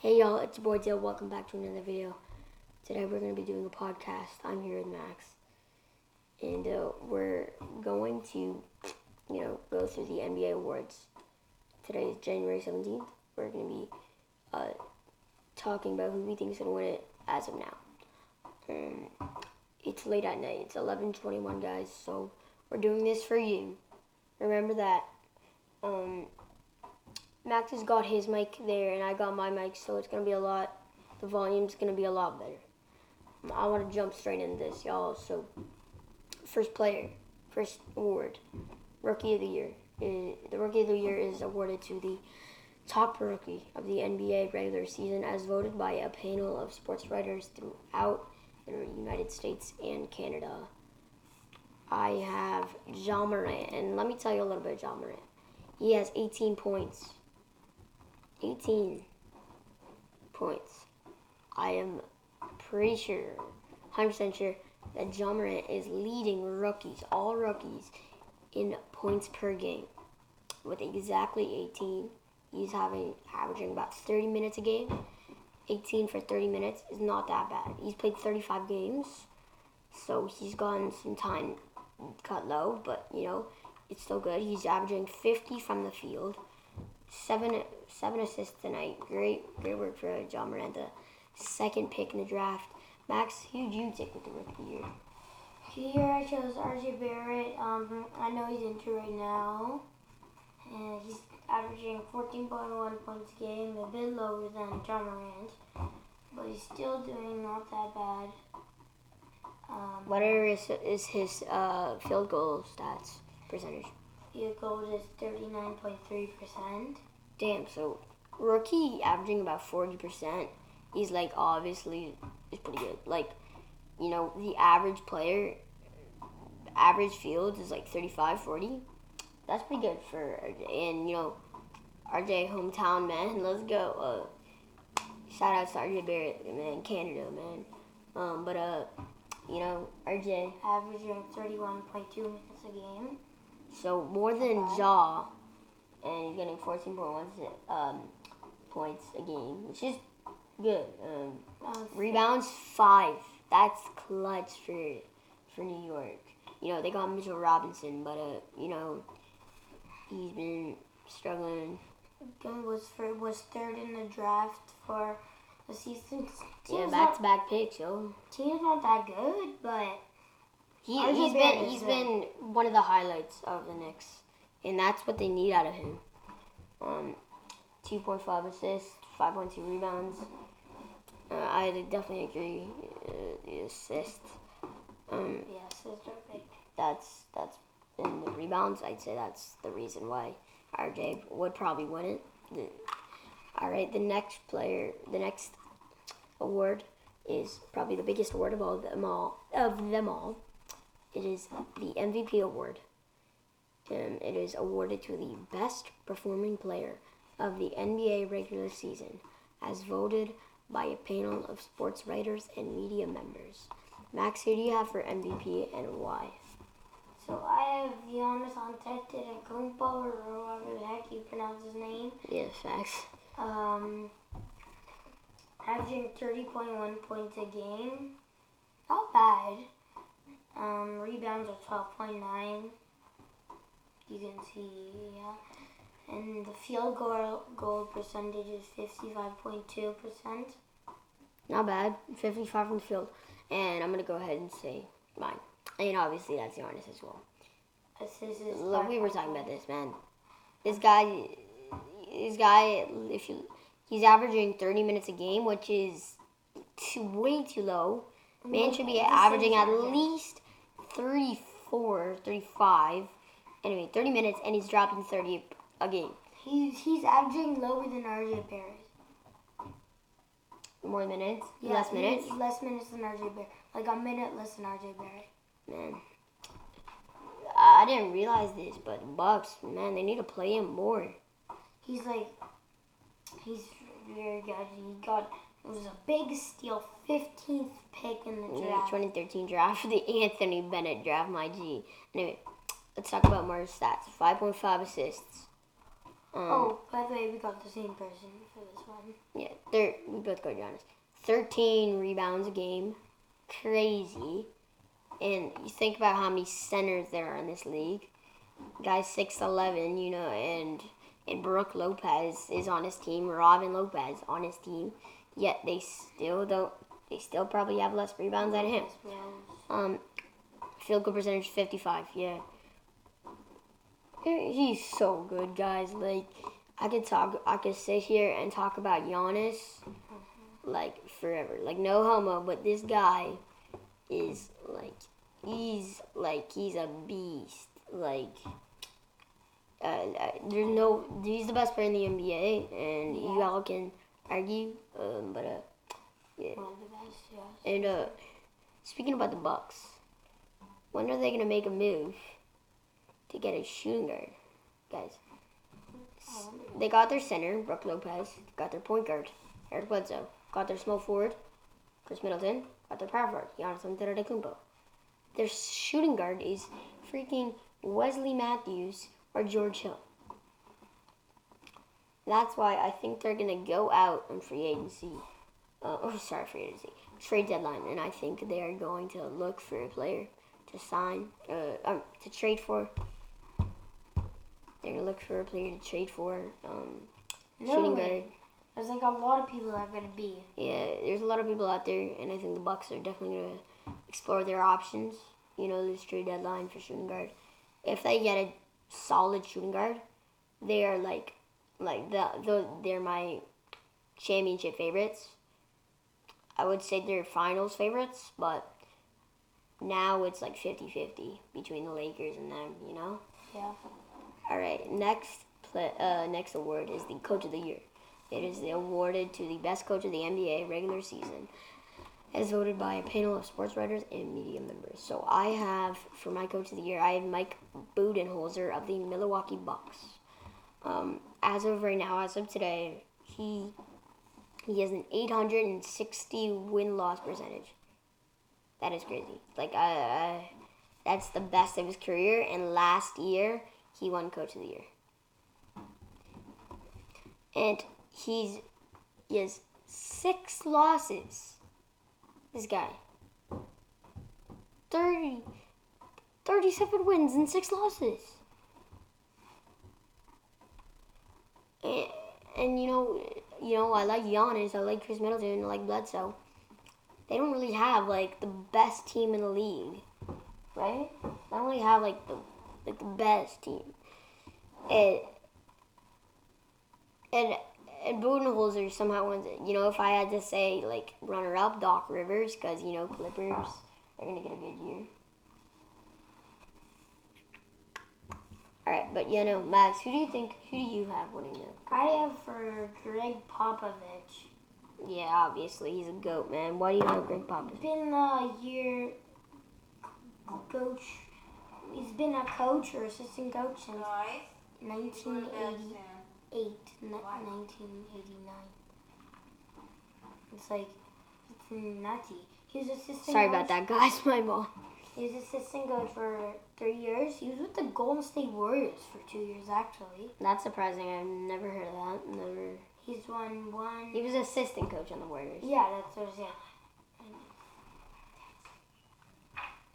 Hey y'all, it's your boy Dale. Welcome back to another video. Today we're going to be doing a podcast. I'm here with Max. And we're going to, go through the NBA awards. Today is January 17th. We're going to be talking about who we think is going to win it as of now. It's late at night. It's 11:21, guys. So we're doing this for you. Remember that. Max has got his mic there, and I got my mic, so it's going to be the volume's going to be a lot better. I want to jump straight into this, y'all. So, first award, Rookie of the Year. The Rookie of the Year is awarded to the top rookie of the NBA regular season as voted by a panel of sports writers throughout the United States and Canada. I have Ja Morant, and let me tell you a little bit of Ja Morant. He has 18 points. 18 points. I am pretty sure, 100% sure, that Ja Morant is leading all rookies, in points per game. With exactly 18, he's averaging about 30 minutes a game. 18 for 30 minutes is not that bad. He's played 35 games, so he's gotten some time cut low, but, it's still good. He's averaging 50 from the field. Seven assists tonight. Great work for Ja Morant, the second pick in the draft. Max, who did you take with the Rookie of the Year? Here I chose RJ Barrett. I know he's injured right now, and he's averaging 14.1 points a game, a bit lower than Ja Morant, but he's still doing not that bad. What is his field goal stats percentage? Field goal is 39.3%. Damn, so rookie averaging about 40%. He's obviously is pretty good. The average player, average field is 35, 40. That's pretty good for RJ. And RJ, hometown man, let's go. Shout out to RJ Barrett, man, Canada, man. RJ averaging 31.2 minutes a game. So more than Ja, and he's getting 14.1 points a game, which is good. Rebounds 5. That's clutch for New York. They got Mitchell Robinson, but he's been struggling. Was third in the draft for the season. Back-to-back picks, yo. Team's not that good, but he's been one of the highlights of the Knicks, and that's what they need out of him. 2.5 assists, 5.2 rebounds. I definitely agree. The assists. assists are big. That's in the rebounds. I'd say that's the reason why RJ would probably win it. All right, the next award is probably the biggest award of them all. It is the MVP award. It is awarded to the best performing player of the NBA regular season, as voted by a panel of sports writers and media members. Max, who do you have for MVP and why? So I have Giannis Antetokounmpo, or however the heck you pronounce his name. Yes, facts. Averaging 30.1 points a game. Not bad. Rebounds are 12.9. You can see, yeah. And the field goal percentage is 55.2%. Not bad. 55 from the field. And I'm going to go ahead and say mine. And obviously that's Giannis as well. Look, we were talking about this, man. This guy, he's averaging 30 minutes a game, which is way too low. Man should be averaging at least 34, 35. Anyway, 30 minutes, and he's dropping 30 a game. He's averaging lower than RJ Barrett. More minutes? Yeah, less minutes? Less minutes than RJ Barrett. A minute less than RJ Barrett. Man. I didn't realize this, but the Bucks, man, they need to play him more. He's very good. It was a big steal, 15th pick in the draft. 2013 draft, the Anthony Bennett draft, my G. Anyway, let's talk about more stats. 5.5 assists. By the way, we got the same person for this one. Yeah, we both got Giannis. 13 rebounds a game. Crazy. And you think about how many centers there are in this league. Guy's 6'11", and Brooke Lopez is on his team. Robin Lopez on his team. Yet they still probably have less rebounds than him. Field goal percentage 55. Yeah. He's so good, guys. Like, I could sit here and talk about Giannis, like, forever. Like, no homo, but this guy is, he's a beast. Like, he's the best player in the NBA, and you all can argue, yeah. One of the best, yes. And, speaking about the Bucks, when are they going to make a move to get a shooting guard, guys? They got their center, Brooke Lopez. Got their point guard, Eric Bledsoe. Got their small forward, Chris Middleton. Got their power forward, Giannis Antetokounmpo. Their shooting guard is freaking Wesley Matthews or George Hill. That's why I think they're going to go out on free agency. Trade deadline. And I think they are going to look for a player to sign, to trade for. They're going to look for a player to trade for. Shooting guard. There's like a lot of people that are going to be. Yeah, there's a lot of people out there, and I think the Bucks are definitely going to explore their options. This trade deadline for shooting guard. If they get a solid shooting guard, they are they're my championship favorites. I would say they're finals favorites, but now it's like 50-50 between the Lakers and them, Yeah. All right, next award is the Coach of the Year. It is awarded to the best coach of the NBA regular season, as voted by a panel of sports writers and media members. So I have, for my Coach of the Year, I have Mike Budenholzer of the Milwaukee Bucks. As of right now, as of today, he has an 860 win-loss percentage. That is crazy. That's the best of his career, and last year, he won Coach of the Year. And he has 6 losses. This guy. 37 wins and 6 losses. And I like Giannis, I like Chris Middleton, I like Bledsoe. They don't really have the best team in the league, right? They don't really have the best team. And Budenholzer somehow wins it. If I had to say runner-up, Doc Rivers, because Clippers are gonna get a good year. All right, but Max, who do you have winning it? I have for Greg Popovich. Yeah, obviously he's a GOAT, man. Why do you have Greg Popovich? He's been a year coach. He's been a coach or assistant coach since 1988, 1989. It's nutty. He was assistant. Sorry about that, guys. My ball. He was assistant coach for 3 years. He was with the Golden State Warriors for 2 years, actually. That's surprising. I've never heard of that. Never. He's won one. He was assistant coach on the Warriors. Yeah, that's what I'm saying.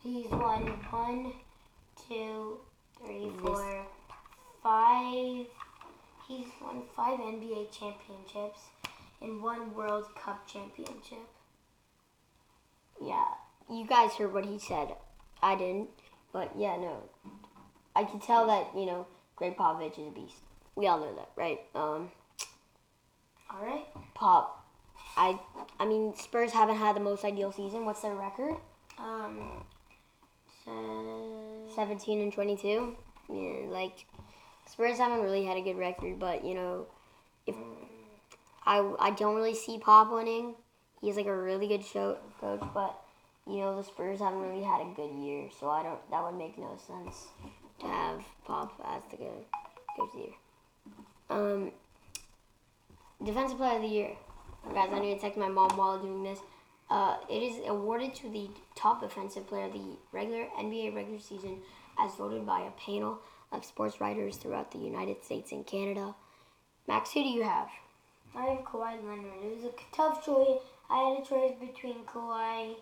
He's won 1, 2, 3, 4, 5. He's won 5 NBA championships and 1 World Cup championship. Yeah, you guys heard what he said. I didn't, but yeah, no. I can tell that, Greg Popovich is a beast. We all know that, right? All right. Pop. I mean, Spurs haven't had the most ideal season. What's their record? 17-22. Yeah, Spurs haven't really had a good record, but if I don't really see Pop winning. He's a really good coach, but the Spurs haven't really had a good year, so that would make no sense to have Pop as the coach of the year. Defensive Player of the Year. Guys, I need to text my mom while doing this. It is awarded to the top defensive player of the NBA regular season as voted by a panel of sports writers throughout the United States and Canada. Max, who do you have? I have Kawhi Leonard. It was a tough choice. I had a choice between Kawhi,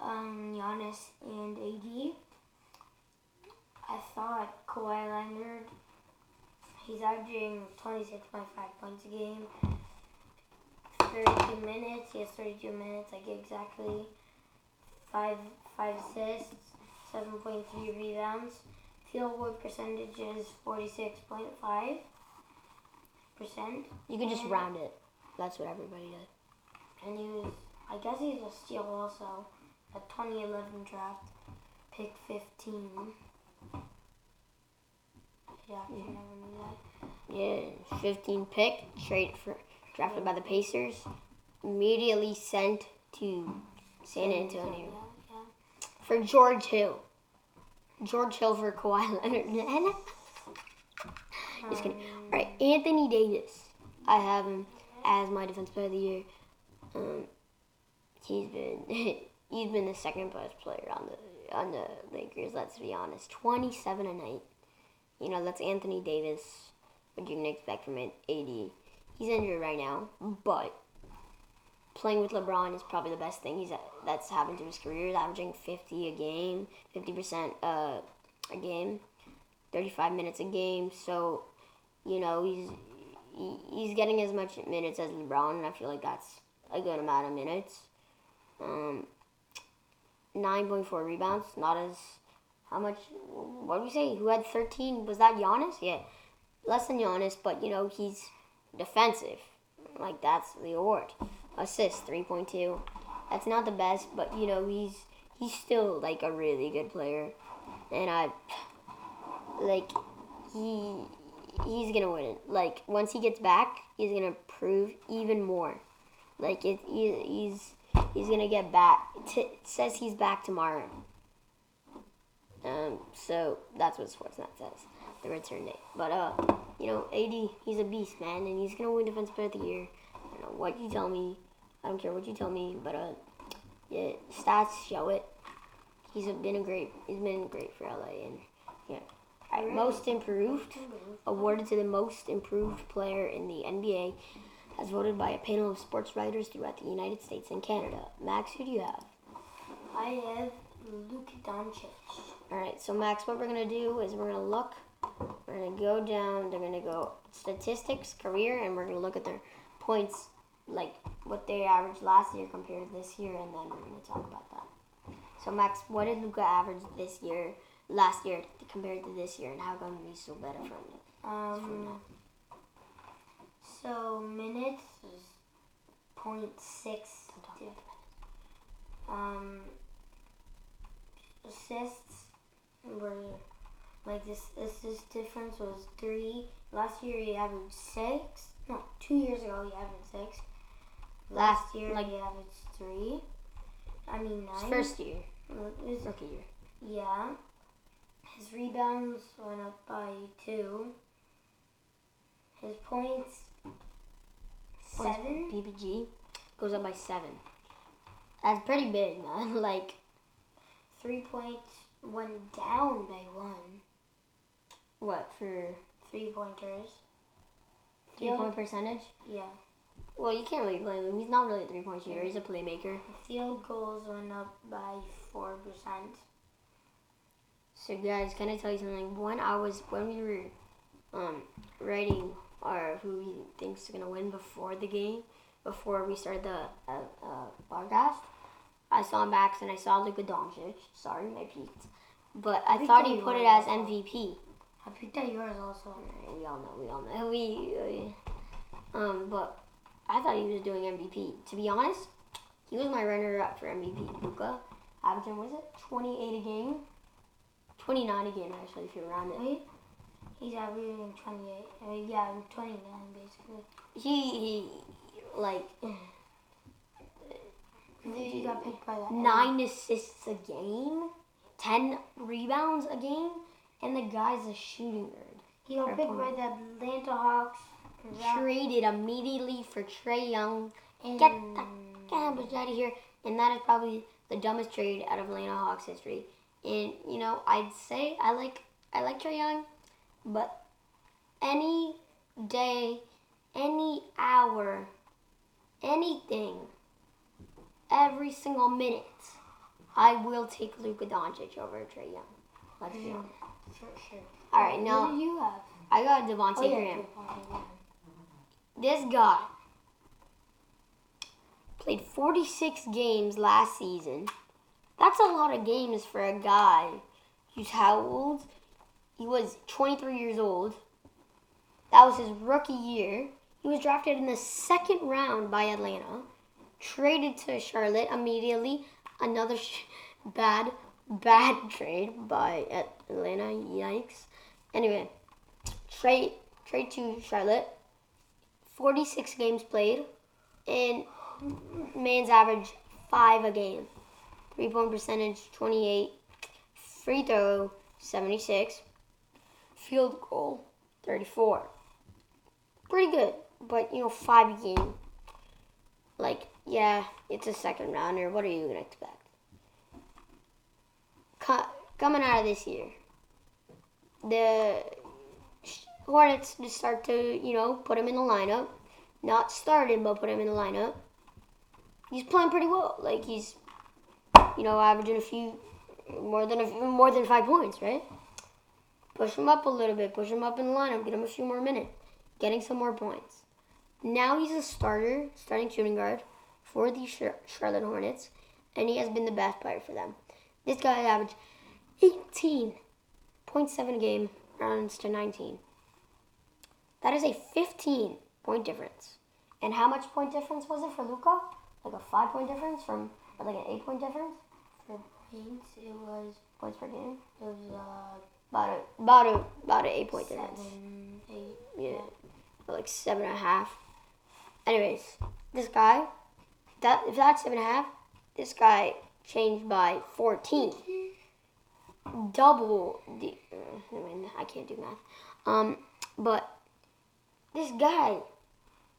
Giannis, and AD. I thought Kawhi Leonard, he's averaging 26.5 points a game, 32 minutes. He has 32 minutes, like exactly. Five assists, 7.3 rebounds. Field goal percentage is 46.5%. You could just round it. That's what everybody did. And I guess he's a steal also. A 2011 draft, pick 15. Yeah, you never knew that. Yeah, 15 pick, drafted by the Pacers, immediately sent to San Antonio for George Hill. George Hill for Kawhi Leonard. Just kidding. All right, Anthony Davis. I have him as my Defensive Player of the Year. He's been the second best player on the Lakers. Let's be honest. 27 a night. You know, that's Anthony Davis. What you can expect from AD. He's injured right now, but playing with LeBron is probably the best thing that's happened to his career. He's averaging 50 a game, 50% a game, 35 minutes a game. So, you know, he's getting as much minutes as LeBron, and I feel like that's a good amount of minutes. 9.4 rebounds, not as how much? What did we say? Who had 13? Was that Giannis? Yeah, less than Giannis, but you know he's defensive. Like that's the award. Assists 3.2. That's not the best, but you know he's still like a really good player, and he's gonna win it. Like once he gets back, he's gonna prove even more. Like he's gonna get back. It says he's back tomorrow. So that's what Sportsnet says, the return date. But you know, AD, he's a beast, man, and he's gonna win Defensive Player of the Year. I don't know what you tell me. I don't care what you tell me, but yeah, stats show it. He's been great for LA, and yeah. Right, most improved, awarded to the most improved player in the NBA, as voted by a panel of sports writers throughout the United States and Canada. Max, who do you have? I have Luka Doncic. All right, so Max, what we're gonna do is we're gonna look. We're gonna go down. They're gonna go statistics, career, and we're gonna look at their points, like what they averaged last year compared to this year, and then we're gonna talk about that. So Max, what did Luka average last year compared to this year, and how come he's so better from it? So minutes is 0.6. Assists were like this. Assist difference was 3. Last year he averaged 6. No, 2 years ago he averaged 6. Last year he averaged 3. I mean 9. His first year. His rookie year. Yeah. His rebounds went up by 2. His points 7. PPG goes up by 7. That's pretty big, man. Like 3 points went down by 1. What for 3-pointers? 3-point percentage? Yeah. Well, you can't really blame him. He's not really a 3-point shooter. He's a playmaker. Field goals went up by 4%. So guys, can I tell you something? When we were writing who we thinks is gonna win before the game, before we started the podcast, I saw Max and I saw Luka Doncic. Sorry, I peeked, but I thought he put it as MVP. I picked out yours also. We all know. But I thought he was doing MVP. To be honest, he was my runner-up for MVP. Luka, averaging, was it 28 a game? 29 a game, actually, if you round it. He's averaging 28. Yeah, 29, basically. He like... He got picked by that. 9 assists a game, 10 rebounds a game, and the guy's a shooting guard. He got picked by the Atlanta Hawks. Traded immediately for Trae Young. Get the garbage out of here. And that is probably the dumbest trade out of Atlanta Hawks history. And you know, I'd say I like Trae Young, but any day any hour, anything, every single minute, I will take Luka Doncic over Trae Young. Let's be honest. Sure. All right, now Who do you have? I got Devontae Graham. Devontae Graham. This guy played 46 games last season. That's a lot of games for a guy who's how old? He was 23 years old. That was his rookie year. He was drafted in the second round by Atlanta. Traded to Charlotte immediately. Another bad trade by Atlanta. Yikes. Anyway, trade to Charlotte. 46 games played. And man's average 5 a game. 3-point percentage, 28. Free throw, 76. Field goal, 34. Pretty good, but 5 a game. Like, yeah, it's a second rounder. What are you going to expect? Coming out of this year, the Hornets just start to, put him in the lineup. Not started, but put him in the lineup. He's playing pretty well. Like, he's, averaging a few, more than 5 points, right? Push him up a little bit. Push him up in the lineup. Get him a few more minutes. Getting some more points. Now he's a starting shooting guard for the Charlotte Hornets, and he has been the best player for them. This guy averaged 18.7 a game, rounds to 19. That is a 15-point difference. And how much point difference was it for Luka? Like a 5-point difference or like an 8-point difference? For points, it was Points per game? it was About an 8-point difference. 7, 8. Yeah. Like 7.5. Anyways, this guy, if that's 7.5, this guy changed by 14. Double the. I can't do math. But this guy,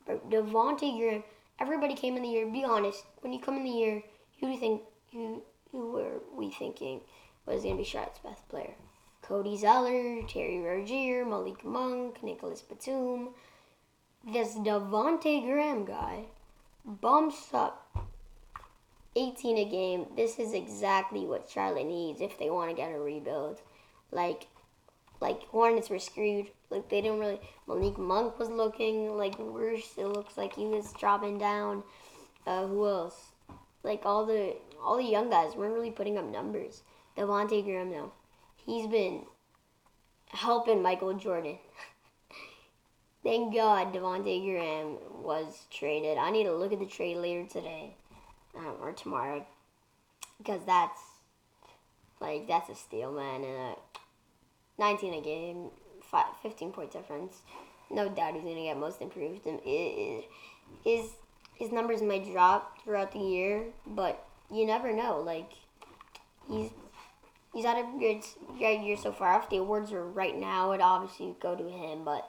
Devontae Graham. Everybody came in the year. Be honest. When you come in the year, who do you think? Who were we thinking was going to be Charlotte's best player? Cody Zeller, Terry Rozier, Malik Monk, Nicholas Batum. This Devontae Graham guy bumps up 18 a game. This is exactly what Charlotte needs if they want to get a rebuild. Like Hornets were screwed. Like they didn't really. Malik Monk was looking like worse. It looks like he was dropping down. Who else? Like all the young guys weren't really putting up numbers. Devontae Graham though, he's been helping Michael Jordan. Thank God Devontae Graham was traded. I need to look at the trade later today or tomorrow because that's a steal, man. And 19 a game, 15-point difference. No doubt he's going to get most improved. And his numbers might drop throughout the year, but you never know. Like, he's had a good year so far. If the awards are right now, it'd obviously go to him, but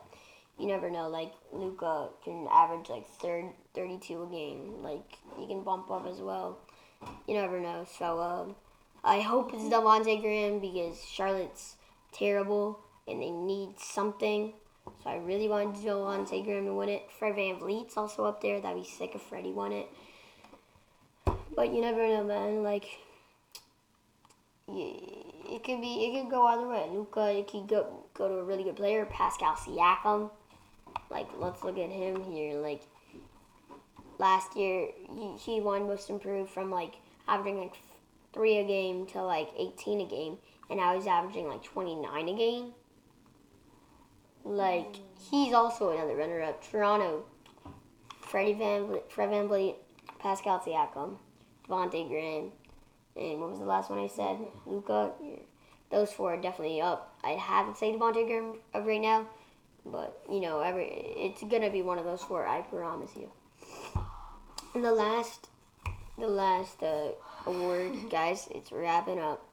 you never know. Like, Luka can average, 32 a game. Like, he can bump up as well. You never know. So, I hope it's Devontae Graham because Charlotte's terrible and they need something. So I really wanted Devontae Graham to win it. Fred VanVleet's also up there. That'd be sick if Freddie won it. But you never know, man. Like, it could go either way. Luka, it could go to a really good player. Pascal Siakam. Like, let's look at him here. Like, last year he won most improved from averaging 3 a game to 18 a game, and now he's averaging 29 a game. Like, he's also another runner-up. Toronto, Fred VanVleet, Pascal Siakam, Devontae Graham, and what was the last one I said? Luka. Yeah. Those 4 are definitely up. I'd have to say Devontae Graham up right now, but it's gonna be one of those 4. I promise you. And the last award, guys, it's wrapping up.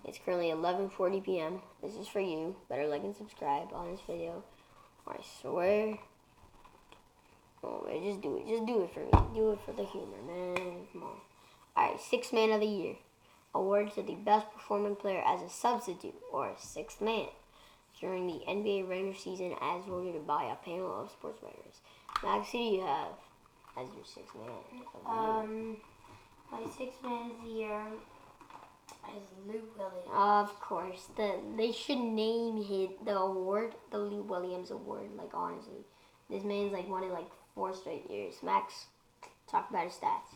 It's currently 11:40 p.m. This is for you. Better like and subscribe on this video. Or I swear. Oh man, just do it. Just do it for me. Do it for the humor, man. Come on. Alright, 6th man of the year. Award to the best performing player as a substitute or 6th man during the NBA regular season as voted by a panel of sports writers. Max, who do you have as your sixth man? My sixth man of the year is Luv Williams. Of course. They should name the award the Luv Williams Award. Like, honestly. This man's, like, won it, like, 4 straight years. Max, talk about his stats.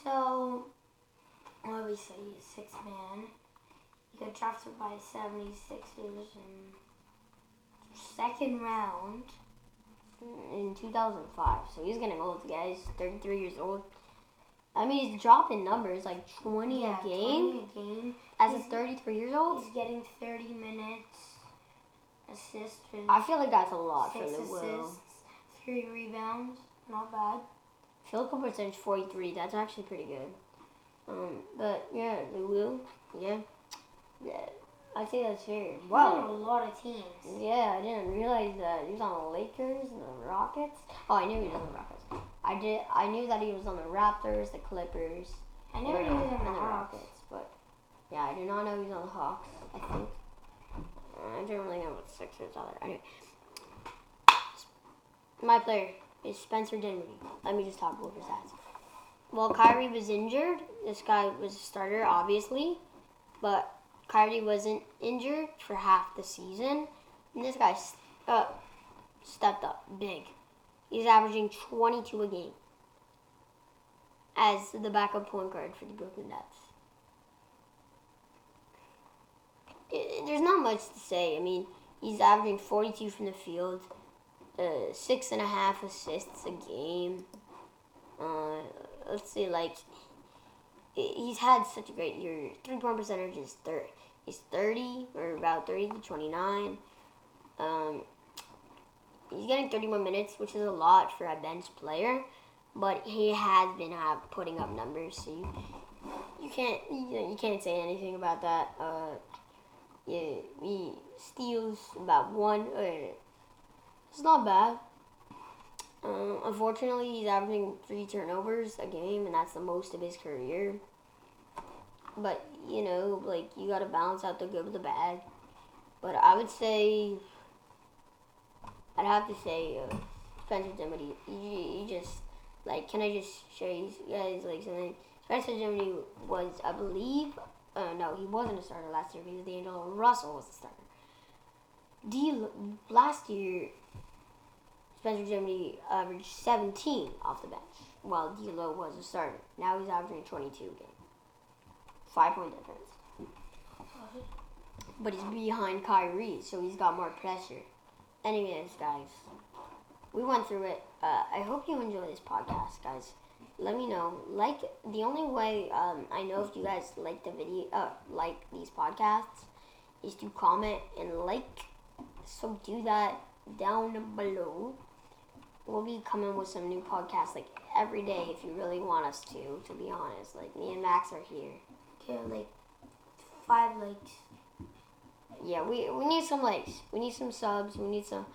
So, obviously, he's sixth man. He got drafted by 76ers in second round. In 2005. So he's getting old, guys. 33 years old. I mean, he's dropping numbers, like 20 a game. 20 a game. As a 33 years old? He's getting 30 minutes. Assists. I feel like that's a lot for 6 the Will. assists, 3 rebounds. Not bad. Field goal percentage 43. That's actually pretty good. But yeah, the Will. Yeah. I think that's fair. Wow. He's on a lot of teams. Yeah, I didn't realize that he was on the Lakers and the Rockets. Oh, I knew he was on the Rockets. I knew that he was on the Raptors, the Clippers. I never knew he was on the the Hawks. Rockets, but yeah, I did not know he was on the Hawks. I think. I didn't really know what the Sixers are. Anyway, my player is Spencer Dinwiddie. Let me just talk about his stats. Well, Kyrie was injured. This guy was a starter, obviously, but Kyrie wasn't injured for half the season, and this guy stepped up big. He's averaging 22 a game as the backup point guard for the Brooklyn Nets. There's not much to say. I mean, he's averaging 42 from the field, 6.5 assists a game. Let's see, like, he's had such a great year. 3-point percentage is he's 30 or about 30 to 29. He's getting 31 minutes, which is a lot for a bench player, but he has been putting up numbers, so you can't say anything about that. Yeah, he steals about 1. It's not bad. Unfortunately, he's averaging 3 turnovers a game, and that's the most of his career. But, like, you got to balance out the good with the bad. But I'd have to say, Spencer Dinwiddie, he just, like, can I just show you guys, like, something? Spencer Dinwiddie was, I believe, no, he wasn't a starter last year because D'Angelo Russell was a starter. Last year, Spencer Dinwiddie averaged 17 off the bench, while D'Lo was a starter. Now he's averaging 22 a game. 5-point difference. But he's behind Kyrie, so he's got more pressure. Anyways, guys, we went through it. I hope you enjoy this podcast, guys. Let me know. Like, the only way I know if you guys like the video, like these podcasts, is to comment and like. So do that down below. We'll be coming with some new podcasts like every day if you really want us to be honest. Like, me and Max are here. Okay, like 5 likes. Yeah, we need some likes. We need some subs. We need some.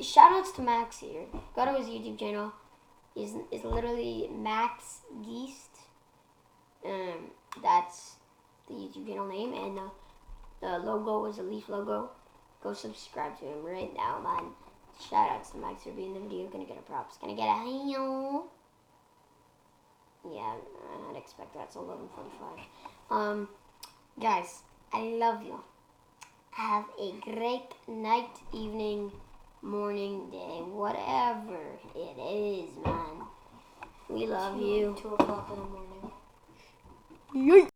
Shout outs to Max here. Go to his YouTube channel. It's literally Max Geist. That's the YouTube channel name, and the logo is a leaf logo. Go subscribe to him right now, man. Shout outs to Max for being in the video. Gonna get a props. Gonna get a hail. Yeah, I'd expect that. It's 11:45. Guys, I love you. Have a great night, evening, morning, day, whatever it is, man. We love you. 2 o'clock in the morning. Yeet.